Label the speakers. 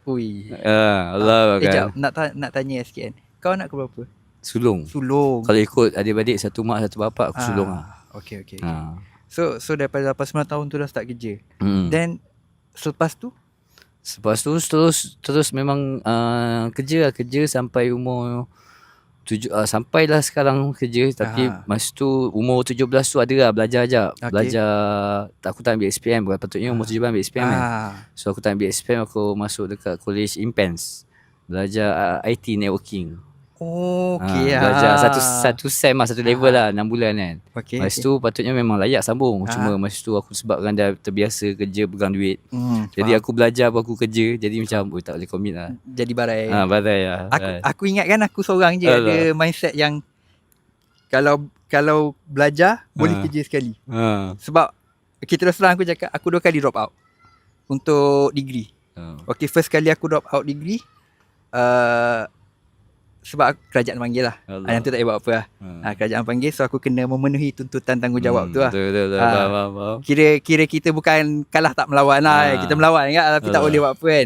Speaker 1: Ui.
Speaker 2: Allah kan.
Speaker 1: Jap, nak tanya sikit kan. Kau anak ke berapa?
Speaker 2: Sulung.
Speaker 1: Sulung.
Speaker 2: Kalau ikut adik-beradik satu mak satu bapa, aku sulung lah.
Speaker 1: Okay. So daripada 8-9 tahun tu dah start kerja. Then selepas tu
Speaker 2: terus memang kerja sampai umur sampailah sekarang kerja. Tapi masa tu umur 17 tu ada lah belajar je. Belajar, aku tak ambil SPM. Patutnya umur 17 ambil SPM kan. So aku tak ambil SPM, aku masuk dekat college Impens. Belajar IT networking. Belajar satu sem lah, satu level lah, 6 bulan kan. Masa tu patutnya memang layak sambung. Cuma masa tu aku sebabkan dah terbiasa kerja pegang duit. Jadi aku belajar aku kerja. Jadi macam tak boleh commit lah.
Speaker 1: Jadi barai.
Speaker 2: Barai lah.
Speaker 1: Aku ingat kan aku seorang je ada mindset yang kalau belajar boleh kerja sekali. Sebab kita terus terang aku cakap, aku 2 kali drop out untuk degree. Okay, first kali aku drop out degree sebab kerajaan panggil lah. Yang tu tak boleh buat apa lah. Kerajaan panggil, so aku kena memenuhi tuntutan tanggungjawab tu lah. Kira kita bukan kalah tak melawan lah. Kita melawan kan, tapi tak boleh buat apa kan.